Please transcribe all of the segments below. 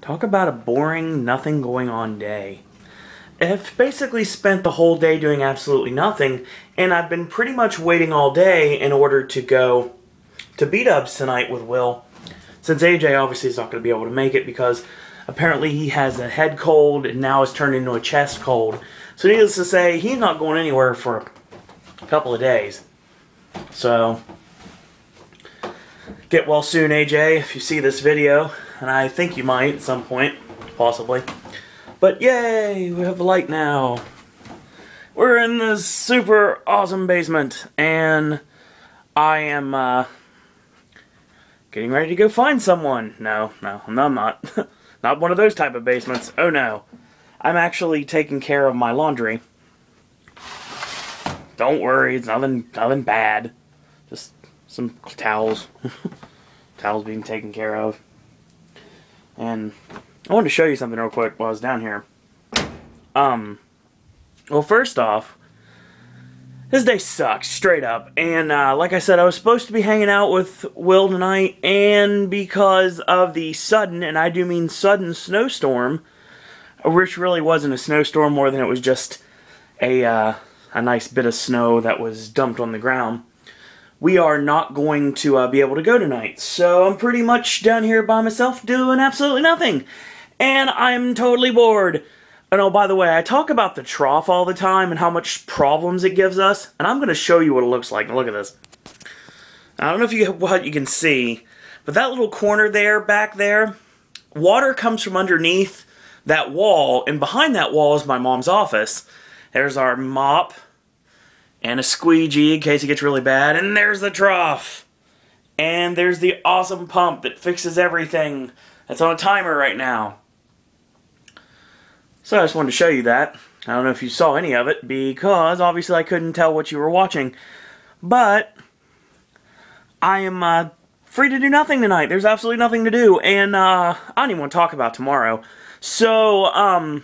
Talk about a boring, nothing going on day. I've basically spent the whole day doing absolutely nothing, and I've been pretty much waiting all day in order to go to B-dubs tonight with Will. Since AJ obviously is not going to be able to make it because apparently he has a head cold and now it's turned into a chest cold. So needless to say, he's not going anywhere for a couple of days. So, get well soon, AJ, if you see this video. And I think you might at some point, possibly. But yay, we have the light now. We're in this super awesome basement, and I am getting ready to go find someone. No, I'm not. Not one of those type of basements. Oh no. I'm actually taking care of my laundry. Don't worry, it's nothing bad. Just some towels. Towels being taken care of. And I wanted to show you something real quick while I was down here. Well, first off, this day sucks, straight up. And like I said, I was supposed to be hanging out with Will tonight, and because of the sudden, and I do mean sudden, snowstorm, which really wasn't a snowstorm more than it was just a nice bit of snow that was dumped on the ground, we are not going to be able to go tonight. So I'm pretty much down here by myself doing absolutely nothing. And I'm totally bored. And oh, by the way, I talk about the Trough all the time and how much problems it gives us. And I'm going to show you what it looks like. Look at this. I don't know if what you can see, but that little corner there, back there, water comes from underneath that wall. And behind that wall is my mom's office. There's our mop. And a squeegee in case it gets really bad. And there's the trough. And there's the awesome pump that fixes everything. That's on a timer right now. So I just wanted to show you that. I don't know if you saw any of it because obviously I couldn't tell what you were watching. But I am free to do nothing tonight. There's absolutely nothing to do. And I don't even want to talk about tomorrow. So,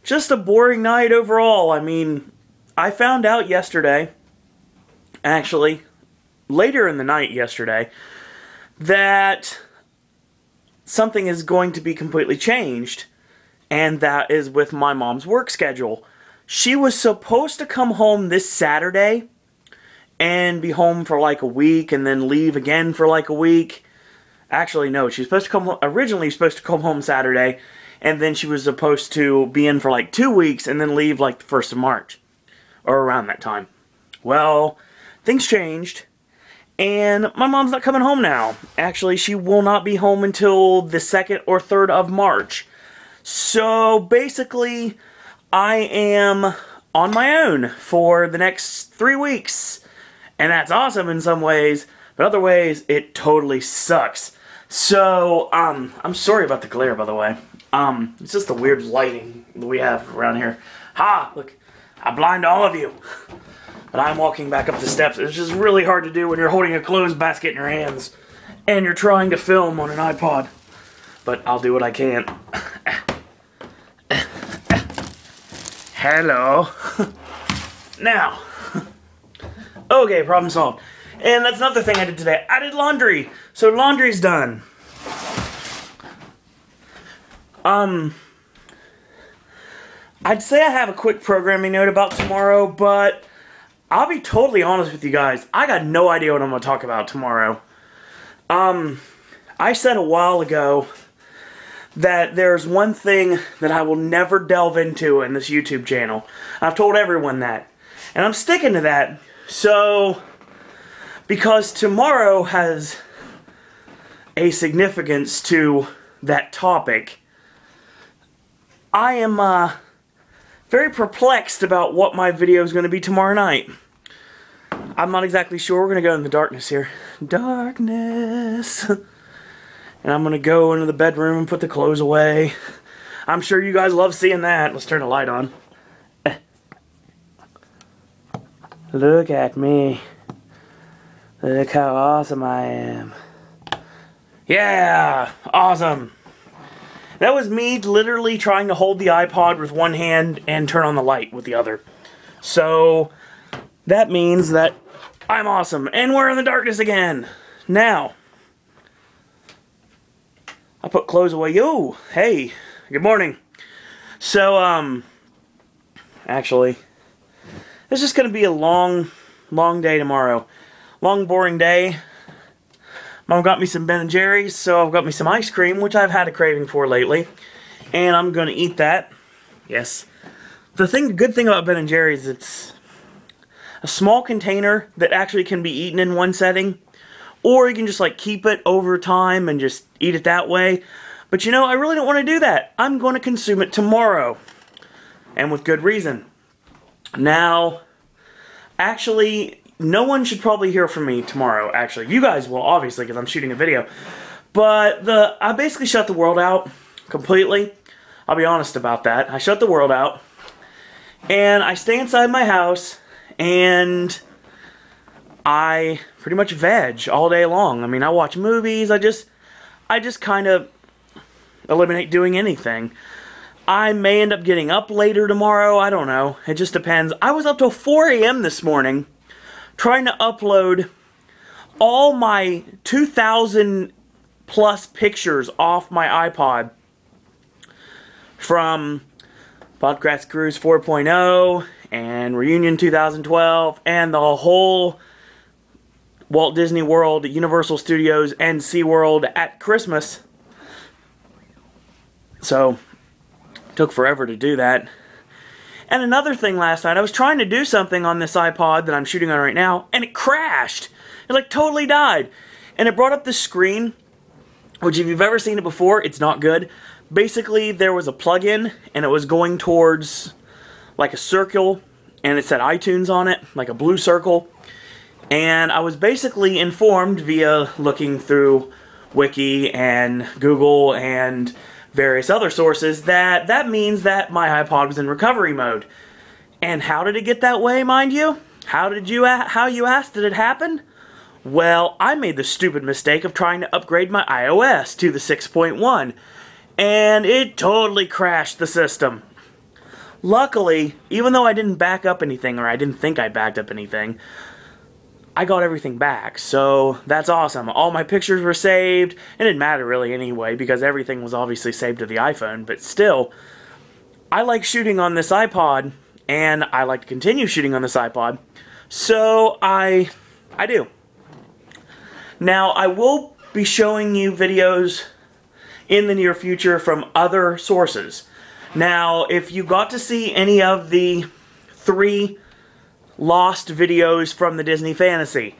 just a boring night overall. I mean, I found out yesterday, actually, later in the night yesterday, that something is going to be completely changed, and that is with my mom's work schedule. She was supposed to come home this Saturday and be home for like a week and then leave again for like a week. Actually, no, she was supposed to come home, originally supposed to come home Saturday, and then she was supposed to be in for like 2 weeks and then leave like the 1st of March. Or around that time. Well, things changed, and my mom's not coming home now. Actually, she will not be home until the 2nd or 3rd of March. So, basically, I am on my own for the next 3 weeks. And that's awesome in some ways, but other ways, it totally sucks. So, I'm sorry about the glare, by the way. It's just the weird lighting that we have around here. Ha! Look. I blind all of you. But I'm walking back up the steps. It's just really hard to do when you're holding a clothes basket in your hands and you're trying to film on an iPod. But I'll do what I can. Hello. Now. Okay, problem solved. And that's another thing I did today. I did laundry. So laundry's done. I'd say I have a quick programming note about tomorrow, but I'll be totally honest with you guys. I got no idea what I'm going to talk about tomorrow. I said a while ago that there's one thing that I will never delve into in this YouTube channel. I've told everyone that. And I'm sticking to that. So, because tomorrow has a significance to that topic, I am, very perplexed about what my video is going to be tomorrow night. I'm not exactly sure. We're going to go in the darkness here. Darkness. And I'm going to go into the bedroom and put the clothes away. I'm sure you guys love seeing that. Let's turn the light on. Look at me. Look how awesome I am. Yeah, awesome. That was me literally trying to hold the iPod with one hand and turn on the light with the other. So, that means that I'm awesome. And we're in the darkness again. Now, I put clothes away. Yo, hey, good morning. So, actually, it's just going to be a long day tomorrow. Long, boring day. Mom got me some Ben & Jerry's, so I've got me some ice cream, which I've had a craving for lately. And I'm going to eat that. Yes. The good thing about Ben & Jerry's, it's a small container that actually can be eaten in one setting. Or you can just like keep it over time and just eat it that way. But you know, I really don't want to do that. I'm going to consume it tomorrow. And with good reason. Now, actually, no one should probably hear from me tomorrow, actually. You guys will, obviously, because I'm shooting a video. But I basically shut the world out completely. I'll be honest about that. I shut the world out. And I stay inside my house. And I pretty much veg all day long. I mean, I watch movies. I just kind of eliminate doing anything. I may end up getting up later tomorrow. I don't know. It just depends. I was up till 4 a.m. this morning trying to upload all my 2,000 plus pictures off my iPod from Podcast Cruise 4.0 and Reunion 2012 and the whole Walt Disney World, Universal Studios, and SeaWorld at Christmas. So, it took forever to do that. And another thing last night, I was trying to do something on this iPod that I'm shooting on right now, and it crashed. It like totally died. And it brought up this screen, which if you've ever seen it before, it's not good. Basically, there was a plug-in, and it was going towards like a circle, and it said iTunes on it, like a blue circle. And I was basically informed via looking through Wiki and Google and various other sources that that means that my iPod was in recovery mode. And how did it get that way, mind you? How you asked did it happen? Well, I made the stupid mistake of trying to upgrade my iOS to the 6.1, and it totally crashed the system. Luckily, even though I didn't back up anything, or I didn't think I backed up anything, I got everything back, so that's awesome. All my pictures were saved. It didn't matter really anyway, because everything was obviously saved to the iPhone, but still, I like shooting on this iPod, and I like to continue shooting on this iPod, so I do. Now, I will be showing you videos in the near future from other sources. Now, if you got to see any of the 3 lost videos from the Disney Fantasy,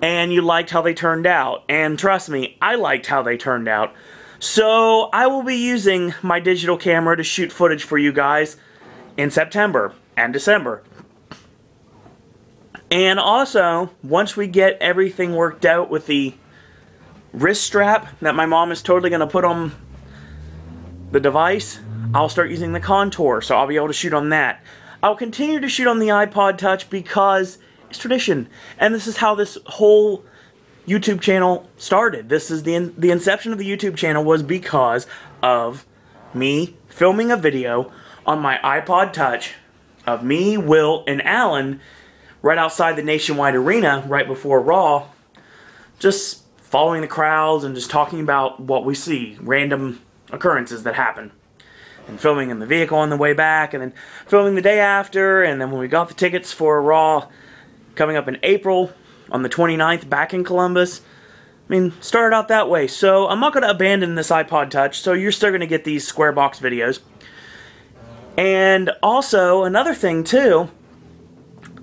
and you liked how they turned out, and trust me, I liked how they turned out, so I will be using my digital camera to shoot footage for you guys in September and December. And also, once we get everything worked out with the wrist strap that my mom is totally going to put on the device, I'll start using the contour, so I'll be able to shoot on that. I'll continue to shoot on the iPod Touch because it's tradition, and this is how this whole YouTube channel started. This is the inception of the YouTube channel was because of me filming a video on my iPod Touch of me, Will, and Alan right outside the Nationwide Arena right before Raw, just following the crowds and just talking about what we see, random occurrences that happen. And filming in the vehicle on the way back, and then filming the day after, and then when we got the tickets for Raw coming up in April on the 29th back in Columbus. I mean, started out that way. So I'm not going to abandon this iPod Touch, so you're still going to get these square box videos. And also, another thing too,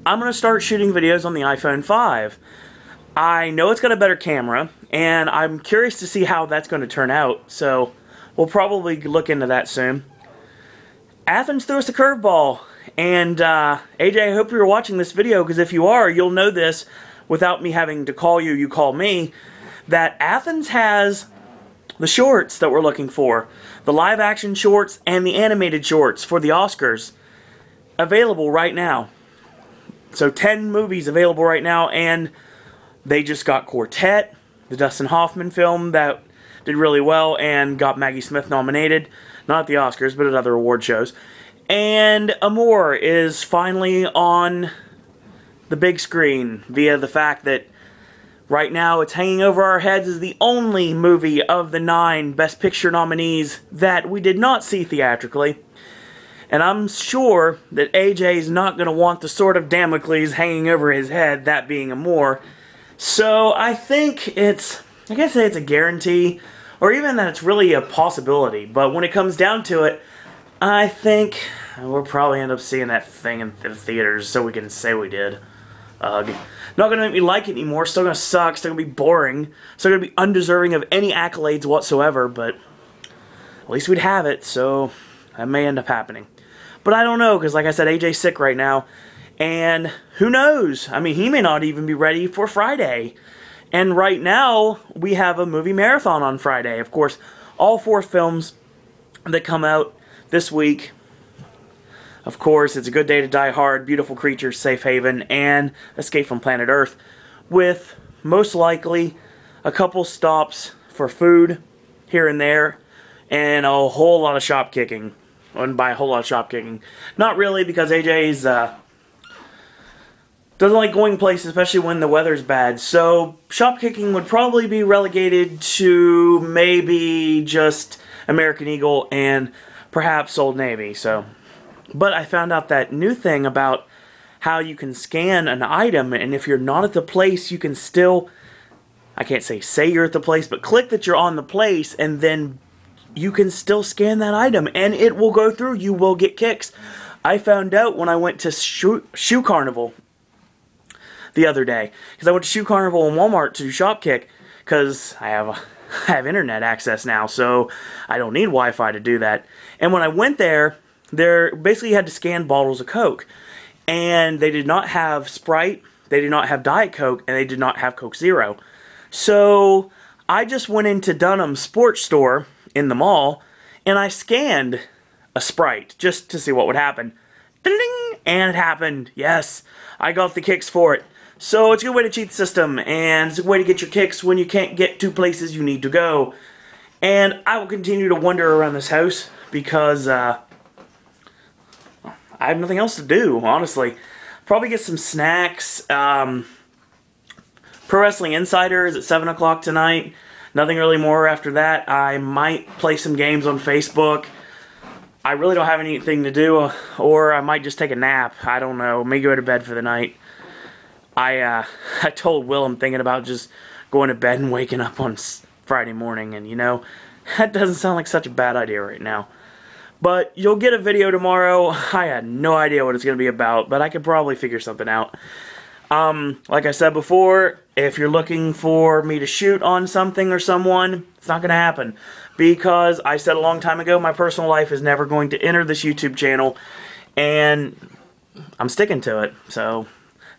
I'm going to start shooting videos on the iPhone 5. I know it's got a better camera, and I'm curious to see how that's going to turn out, so we'll probably look into that soon. Athens threw us a curveball, and AJ, I hope you're watching this video, because if you are, you'll know this without me having to call you, you call me, that Athens has the shorts that we're looking for, the live action shorts and the animated shorts for the Oscars, available right now. So 10 movies available right now, and they just got Quartet, the Dustin Hoffman film that did really well and got Maggie Smith nominated, not at the Oscars, but at other award shows. And Amour is finally on the big screen via the fact that Right now, it's hanging over our heads as the only movie of the 9 Best Picture nominees that we did not see theatrically. And I'm sure that AJ's not going to want the sword of Damocles hanging over his head, that being Amour. So I think it's, I guess it's a guarantee, or even that it's really a possibility. But when it comes down to it, I think we'll probably end up seeing that thing in the theaters so we can say we did. Not going to make me like it anymore, still going to suck, still going to be boring, still going to be undeserving of any accolades whatsoever, but at least we'd have it, so that may end up happening. But I don't know, because like I said, AJ's sick right now, and who knows? I mean, he may not even be ready for Friday. And right now, we have a movie marathon on Friday. Of course, all 4 films that come out this week. Of course, It's a Good Day to Die Hard, Beautiful Creatures, Safe Haven, and Escape from Planet Earth, with most likely a couple stops for food here and there, and a whole lot of shop kicking. And by a whole lot of shop kicking, not really, because AJ's doesn't like going places, especially when the weather's bad. So shop kicking would probably be relegated to maybe just American Eagle and perhaps Old Navy. But I found out that new thing about how you can scan an item, and if you're not at the place, you can still, I can't say you're at the place, but click that you're on the place, and then you can still scan that item, and it will go through. You will get kicks. I found out when I went to Shoe Carnival the other day, because I went to Shoe Carnival and Walmart to shop kick, because I have internet access now, so I don't need Wi-Fi to do that. And when I went there, basically you had to scan bottles of Coke, and they did not have Sprite, they did not have Diet Coke, and they did not have Coke Zero. So I just went into Dunham's sports store in the mall, and I scanned a Sprite just to see what would happen. Ding! And it happened. Yes, I got the kicks for it. So it's a good way to cheat the system, and it's a way to get your kicks when you can't get to places you need to go. And I will continue to wander around this house because I have nothing else to do, honestly. Probably get some snacks. Pro Wrestling Insider is at 7 o'clock tonight. Nothing really more after that. I might play some games on Facebook. I really don't have anything to do, or I might just take a nap. I don't know. Maybe go to bed for the night. I told Will I'm thinking about just going to bed and waking up on Friday morning, and you know, that doesn't sound like such a bad idea right now. But you'll get a video tomorrow. I had no idea what it's going to be about, but I could probably figure something out. Like I said before, if you're looking for me to shoot on something or someone, it's not going to happen. Because I said a long time ago, my personal life is never going to enter this YouTube channel, and I'm sticking to it. So,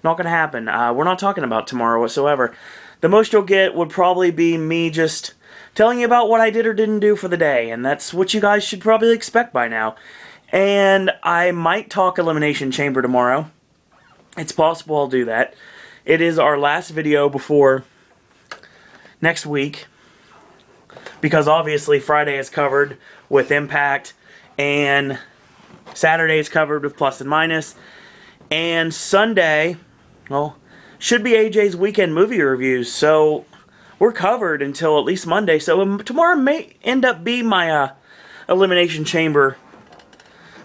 not going to happen. We're not talking about tomorrow whatsoever. The most you'll get would probably be me just telling you about what I did or didn't do for the day, and that's what you guys should probably expect by now. And I might talk Elimination Chamber tomorrow. It's possible I'll do that. It is our last video before next week, because obviously Friday is covered with Impact, and Saturday is covered with Plus and Minus, and Sunday, well, should be AJ's weekend movie reviews, so we're covered until at least Monday. So tomorrow may end up being my Elimination Chamber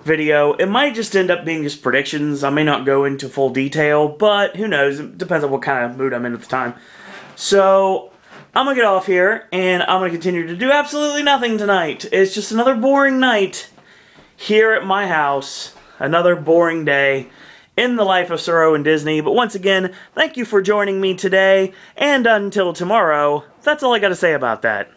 video. It might just end up being just predictions. I may not go into full detail, but who knows? It depends on what kind of mood I'm in at the time. So I'm going to get off here, and I'm going to continue to do absolutely nothing tonight. It's just another boring night here at my house. Another boring day in the life of Sir Owen Disney. But once again, thank you for joining me today, and until tomorrow, that's all I got to say about that.